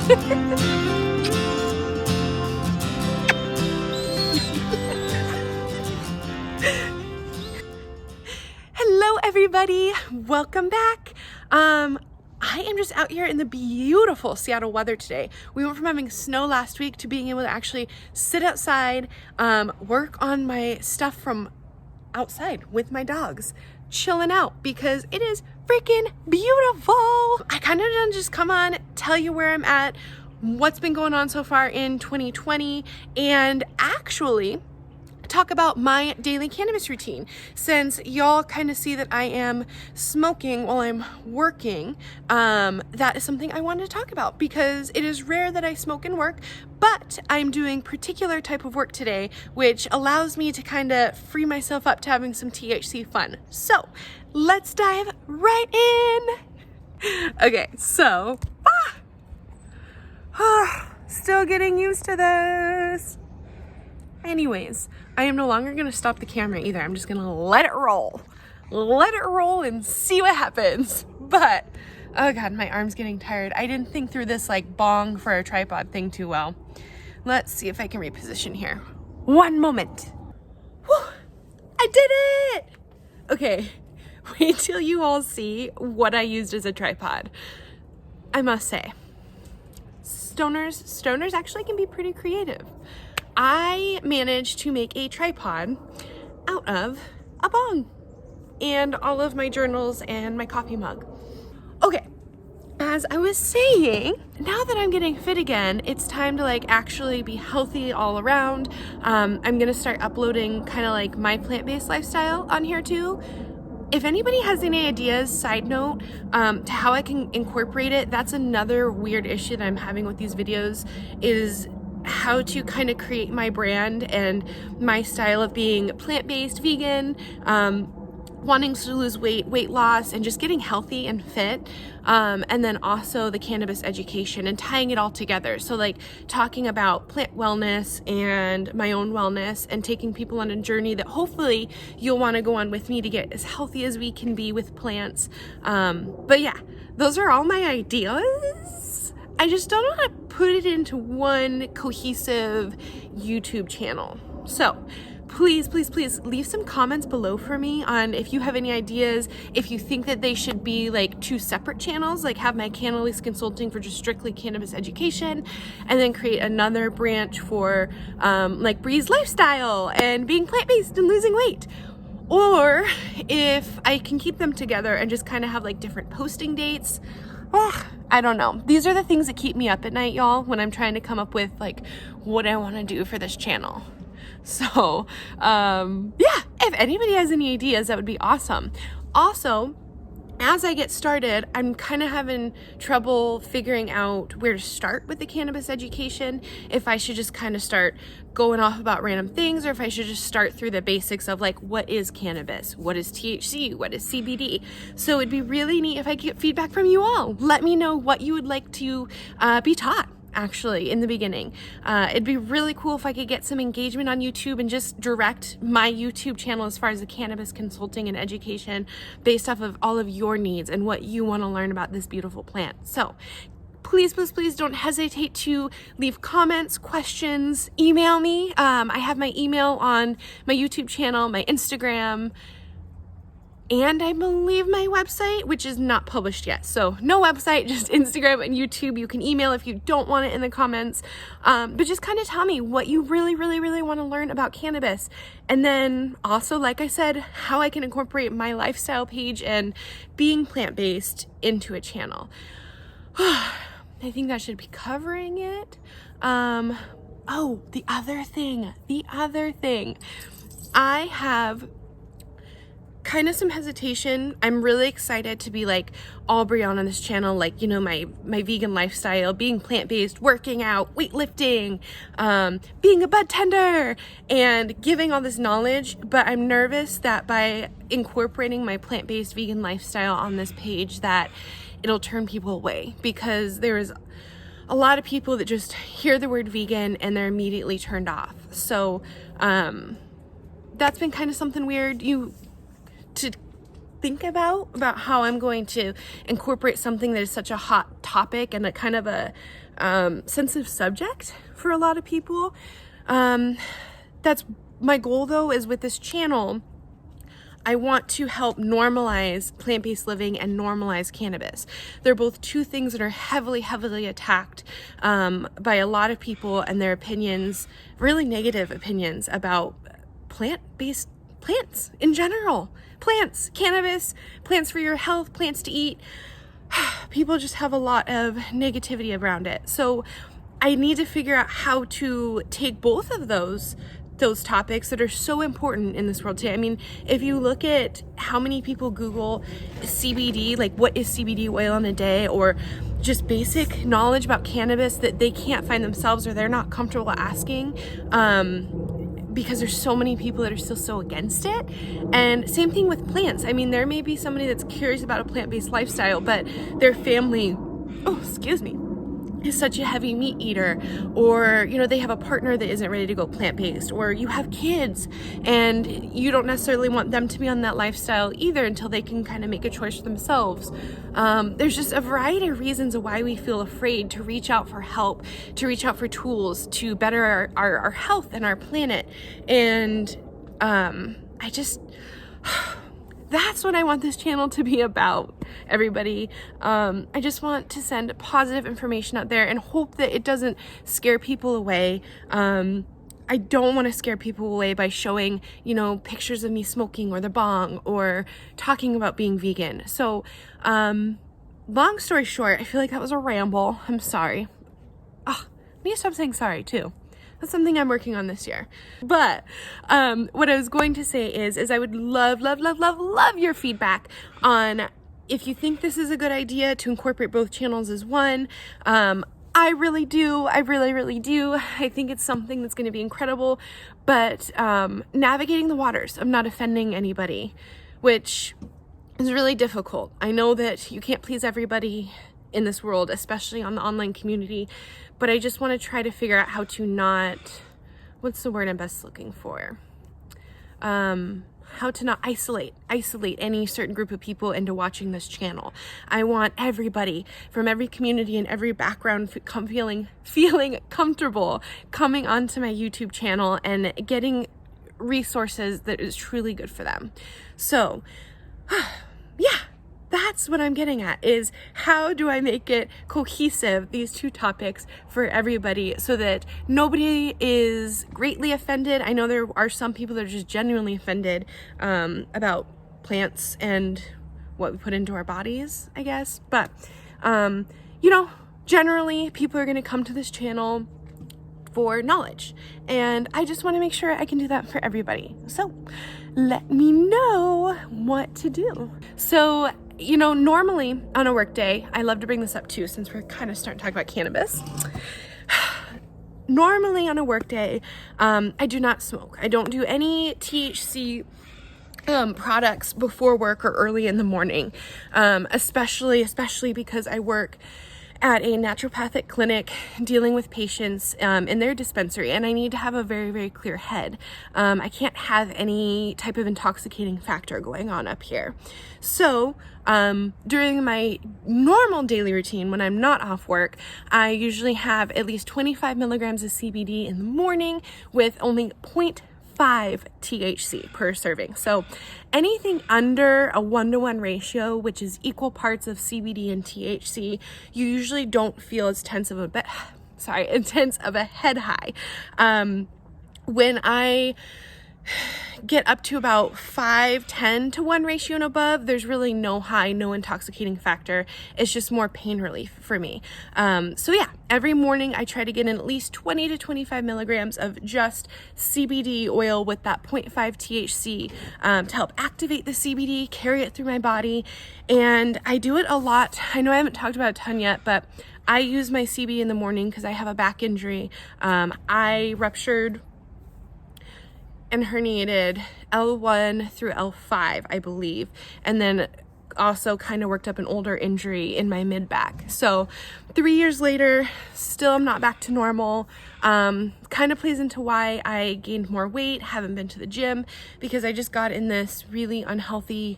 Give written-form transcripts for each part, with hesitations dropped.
Hello everybody, welcome back. I am just out here in the beautiful Seattle weather today. We went from having snow last week to being able to actually sit outside, work on my stuff from outside with my dogs, chilling out because it is freaking beautiful. I kind of done just come on, tell you where I'm at, what's been going on so far in 2020, and actually talk about my daily cannabis routine. Since y'all kind of see that I am smoking while I'm working, that is something I wanted to talk about because it is rare that I smoke and work, but I'm doing particular type of work today, which allows me to kind of free myself up to having some THC fun. So let's dive right in. Okay, so still getting used to this. Anyways, I am no longer going to stop the camera either. I'm just going to let it roll and see what happens. But, oh God, my arm's getting tired. I didn't think through this like bong for a tripod thing too well. Let's see if I can reposition here. One moment. Whew, I did it! Okay, wait till you all see what I used as a tripod. I must say, stoners actually can be pretty creative. I managed to make a tripod out of a bong and all of my journals and my coffee mug. Okay, as I was saying, now that I'm getting fit again, it's time to like actually be healthy all around. I'm gonna start uploading kind of like my plant-based lifestyle on here too. If anybody has any ideas, side note, to how I can incorporate it, that's another weird issue that I'm having with these videos is how to kind of create my brand and my style of being plant-based, vegan, wanting to lose weight loss, and just getting healthy and fit. And then also the cannabis education and tying it all together. So like talking about plant wellness and my own wellness and taking people on a journey that hopefully you'll want to go on with me to get as healthy as we can be with plants. But yeah, those are all my ideas. I just don't know how to put it into one cohesive YouTube channel. So please leave some comments below for me on if you have any ideas, if you think that they should be like two separate channels, like have my Cannabis consulting for just strictly cannabis education, and then create another branch for like Bree's lifestyle and being plant-based and losing weight. Or if I can keep them together and just kind of have like different posting dates. I don't know. These are the things that keep me up at night, y'all, when I'm trying to come up with like what I want to do for this channel. So, yeah, if anybody has any ideas, that would be awesome. Also, as I get started, I'm kind of having trouble figuring out where to start with the cannabis education. If I should just kind of start going off about random things, or if I should just start through the basics of like, what is cannabis? What is THC? What is CBD? So it'd be really neat if I get feedback from you all. Let me know what you would like to be taught. Actually, in the beginning, it'd be really cool if I could get some engagement on YouTube and just direct my YouTube channel as far as the cannabis consulting and education based off of all of your needs and what you want to learn about this beautiful plant. So please don't hesitate to leave comments, questions, email me. I have my email on my YouTube channel, my Instagram, and I believe my website, which is not published yet. So no website, just Instagram and YouTube. You can email if you don't want it in the comments. But just kind of tell me what you really want to learn about cannabis. And then also, like I said, how I can incorporate my lifestyle page and being plant-based into a channel. I think that should be covering it. Oh, the other thing. I have kind of some hesitation. I'm really excited to be like all Brianna on this channel, like, you know, my vegan lifestyle, being plant-based, working out, weightlifting, being a bud tender, and giving all this knowledge. But I'm nervous that by incorporating my plant-based vegan lifestyle on this page that it'll turn people away, because there is a lot of people that just hear the word vegan and they're immediately turned off. So that's been kind of something weird to think about how I'm going to incorporate something that is such a hot topic and a kind of a sensitive subject for a lot of people. That's my goal though, is with this channel, I want to help normalize plant-based living and normalize cannabis. They're both two things that are heavily, heavily attacked by a lot of people and their opinions, really negative opinions about plant-based plants in general. Plants, cannabis, plants for your health, plants to eat. People just have a lot of negativity around it. So I need to figure out how to take both of those topics that are so important in this world today. I mean, if you look at how many people Google CBD, like what is CBD oil in a day, or just basic knowledge about cannabis that they can't find themselves or they're not comfortable asking, because there's so many people that are still so against it. And same thing with plants. I mean, there may be somebody that's curious about a plant-based lifestyle, but their family, is such a heavy meat eater, or they have a partner that isn't ready to go plant-based, or you have kids and you don't necessarily want them to be on that lifestyle either until they can kind of make a choice for themselves. There's just a variety of reasons of why we feel afraid to reach out for help, to reach out for tools to better our health and our planet. And that's what I want this channel to be about, everybody. I just want to send positive information out there and hope that it doesn't scare people away. I don't want to scare people away by showing, pictures of me smoking or the bong or talking about being vegan. So, long story short, I feel like that was a ramble. I'm sorry. I need to stop saying sorry too. That's something I'm working on this year. But what I was going to say is I would love your feedback on if you think this is a good idea to incorporate both channels as one. I really do. I really do. I think it's something that's going to be incredible. But navigating the waters of not offending anybody, which is really difficult. I know that you can't please everybody in this world, especially on the online community, but I just want to try to figure out how to not, what's the word I'm best looking for? How to not isolate any certain group of people into watching this channel. I want everybody from every community and every background feeling comfortable coming onto my YouTube channel and getting resources that is truly good for them. So, yeah. That's what I'm getting at, is how do I make it cohesive, these two topics, for everybody so that nobody is greatly offended. I know there are some people that are just genuinely offended about plants and what we put into our bodies, I guess. But, generally people are going to come to this channel for knowledge, and I just want to make sure I can do that for everybody. So let me know what to do. So, normally on a work day, I love to bring this up too, since we're kind of starting to talk about cannabis. Normally on a work day, I do not smoke. I don't do any THC products before work or early in the morning, especially because I work at a naturopathic clinic dealing with patients in their dispensary, and I need to have a very, very clear head. I can't have any type of intoxicating factor going on up here. So during my normal daily routine, when I'm not off work, I usually have at least 25 milligrams of CBD in the morning with only 0.5 THC per serving. So anything under a 1-to-1 ratio, which is equal parts of CBD and THC, you usually don't feel as intense of a head high. When I get up to about 5-10 to 1 ratio and above, there's really no high, no intoxicating factor. It's just more pain relief for me. So yeah, every morning I try to get in at least 20 to 25 milligrams of just CBD oil with that 0.5 THC to help activate the CBD, carry it through my body. And I do it a lot. I know I haven't talked about a ton yet, but I use my CBD in the morning because I have a back injury. I ruptured and herniated L1 through L5, I believe, and then also kind of worked up an older injury in my mid-back. So 3 years later, still I'm not back to normal. Kind of plays into why I gained more weight, haven't been to the gym, because I just got in this really unhealthy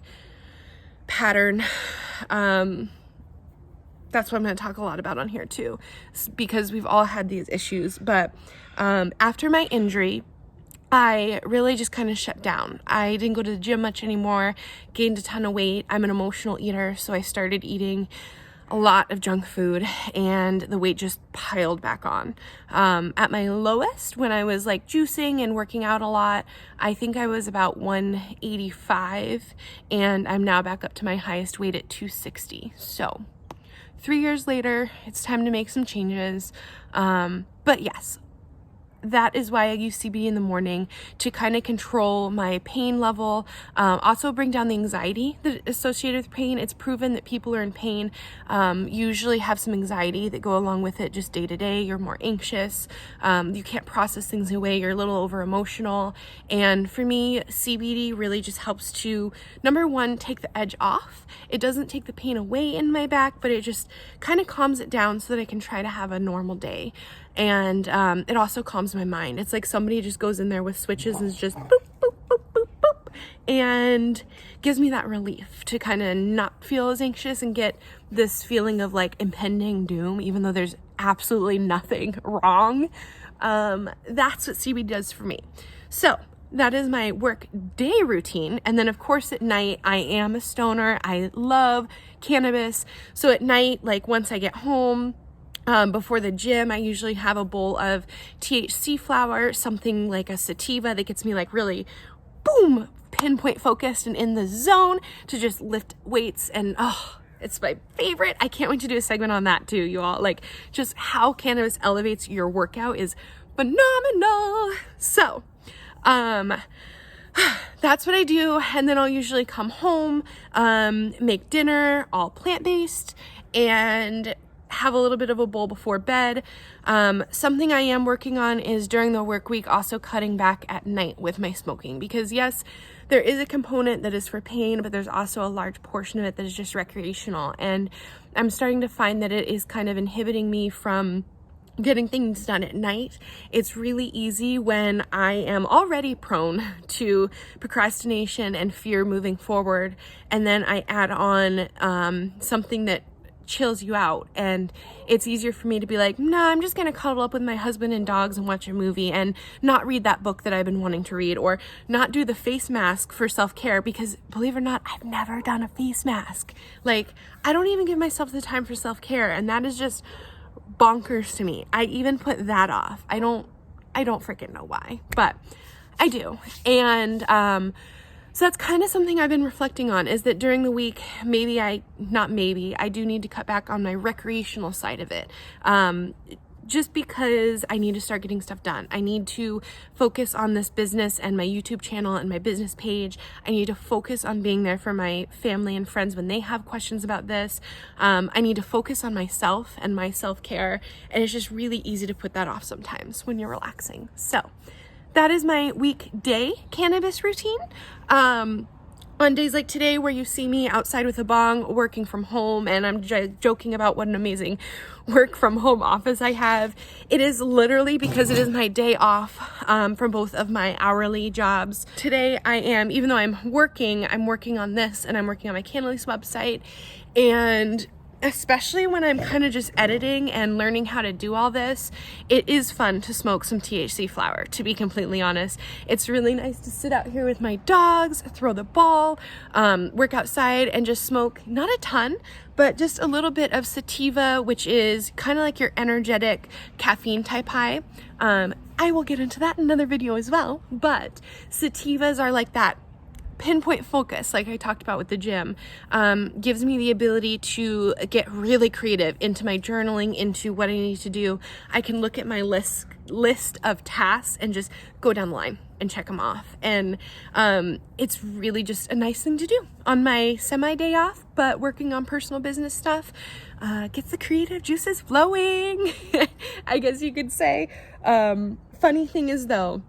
pattern that's what I'm going to talk a lot about on here too, because we've all had these issues. But after my injury, I really just kind of shut down. I didn't go to the gym much anymore, gained a ton of weight. I'm an emotional eater, so I started eating a lot of junk food, and the weight just piled back on. At my lowest, when I was like juicing and working out a lot, I think I was about 185, and I'm now back up to my highest weight at 260. So 3 years later, it's time to make some changes. But yes, that is why I use CBD in the morning, to kind of control my pain level, also bring down the anxiety that is associated with pain. It's proven that people who are in pain usually have some anxiety that go along with it just day to day. You're more anxious, you can't process things away, you're a little over emotional. And for me, CBD really just helps to, number one, take the edge off. It doesn't take the pain away in my back, but it just kind of calms it down so that I can try to have a normal day. And it also calms my mind. It's like somebody just goes in there with switches and is just boop, boop, boop, boop, boop, and gives me that relief to kind of not feel as anxious and get this feeling of like impending doom, even though there's absolutely nothing wrong. That's what CBD does for me. So that is my work day routine. And then of course at night, I am a stoner. I love cannabis. So at night, like once I get home, before the gym, I usually have a bowl of THC flower, something like a sativa that gets me like really, boom, pinpoint focused and in the zone to just lift weights. And it's my favorite. I can't wait to do a segment on that too, you all. Like just how cannabis elevates your workout is phenomenal. So, that's what I do. And then I'll usually come home, make dinner, all plant-based, and have a little bit of a bowl before bed. Something I am working on is during the work week also cutting back at night with my smoking, because yes, there is a component that is for pain, but there's also a large portion of it that is just recreational. And I'm starting to find that it is kind of inhibiting me from getting things done at night. It's really easy when I am already prone to procrastination and fear moving forward, and then I add on something that chills you out, and it's easier for me to be like, nah, I'm just gonna cuddle up with my husband and dogs and watch a movie and not read that book that I've been wanting to read, or not do the face mask for self-care, because believe it or not, I've never done a face mask. Like, I don't even give myself the time for self-care, and that is just bonkers to me. I even put that off. I don't freaking know why, but I do. And so that's kind of something I've been reflecting on, is that during the week, I do need to cut back on my recreational side of it. Just because I need to start getting stuff done. I need to focus on this business and my YouTube channel and my business page. I need to focus on being there for my family and friends when they have questions about this. I need to focus on myself and my self-care. And it's just really easy to put that off sometimes when you're relaxing. So that is my weekday cannabis routine. On days like today, where you see me outside with a bong working from home, and I'm joking about what an amazing work from home office I have, it is literally because it is my day off from both of my hourly jobs. Today even though I'm working on this, and I'm working on my Cannabis website, and especially when I'm kind of just editing and learning how to do all this, it is fun to smoke some THC flower, to be completely honest. It's really nice to sit out here with my dogs, throw the ball, work outside, and just smoke, not a ton, but just a little bit of sativa, which is kind of like your energetic caffeine type high. I will get into that in another video as well, but sativas are like that pinpoint focus, like I talked about with the gym, gives me the ability to get really creative into my journaling, into what I need to do. I can look at my list of tasks and just go down the line and check them off. And it's really just a nice thing to do on my semi-day off, but working on personal business stuff gets the creative juices flowing, I guess you could say. Funny thing is though,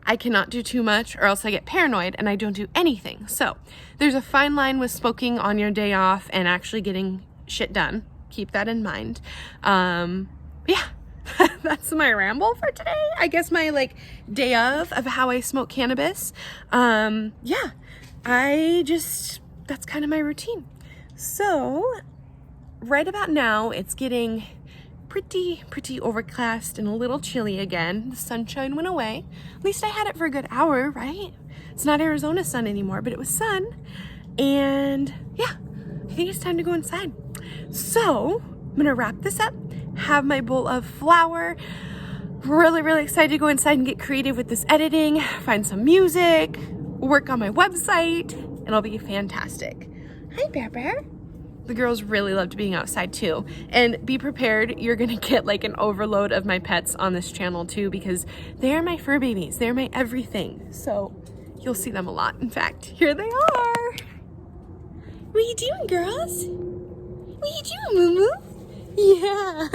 I cannot do too much or else I get paranoid and I don't do anything. So there's a fine line with smoking on your day off and actually getting shit done. Keep that in mind. Yeah, that's my ramble for today. I guess my day of how I smoke cannabis. Yeah, that's kind of my routine. So right about now, it's getting pretty overcast and a little chilly again. The sunshine went away. At least I had it for a good hour, right? It's not Arizona sun anymore, but it was sun. And yeah, I think it's time to go inside. So I'm gonna wrap this up, have my bowl of flour. Really excited to go inside and get creative with this editing, find some music, work on my website. It'll be fantastic. Hi, Bear Bear. The girls really loved being outside too. And be prepared, you're gonna get like an overload of my pets on this channel too, because they're my fur babies. They're my everything. So you'll see them a lot. In fact, here they are. What you doing, girls? What you doing, Moo Moo? Yeah.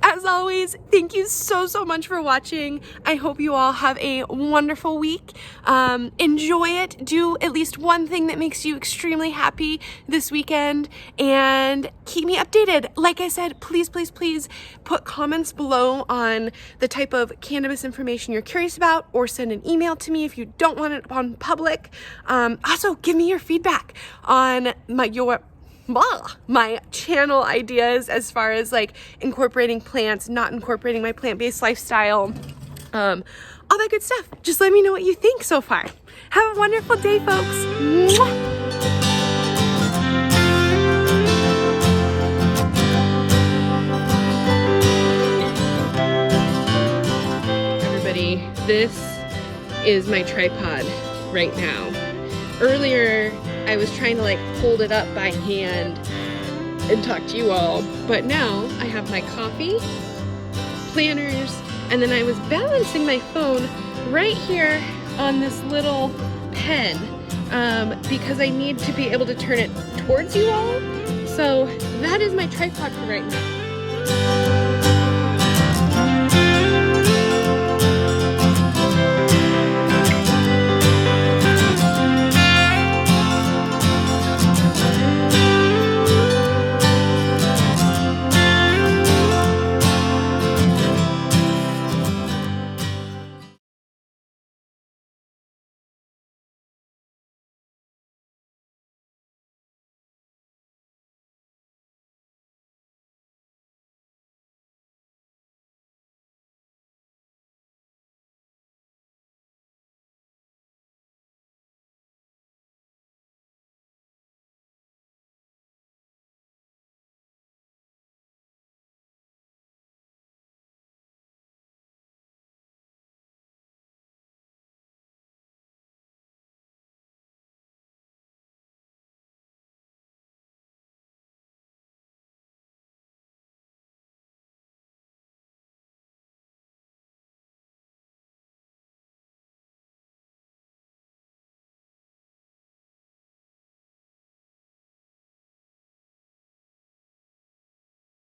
As always, thank you so much for watching. I hope you all have a wonderful week. Enjoy it. Do at least one thing that makes you extremely happy this weekend and keep me updated. Like I said, please put comments below on the type of cannabis information you're curious about, or send an email to me if you don't want it on public. Also, give me your feedback on my channel ideas as far as like incorporating plants, not incorporating my plant-based lifestyle, all that good stuff. Just let me know what you think so far. Have a wonderful day, folks. Mwah! Everybody, this is my tripod right now. Earlier, I was trying to like hold it up by hand and talk to you all, but now I have my coffee, planners, and then I was balancing my phone right here on this little pen because I need to be able to turn it towards you all. So that is my tripod for right now.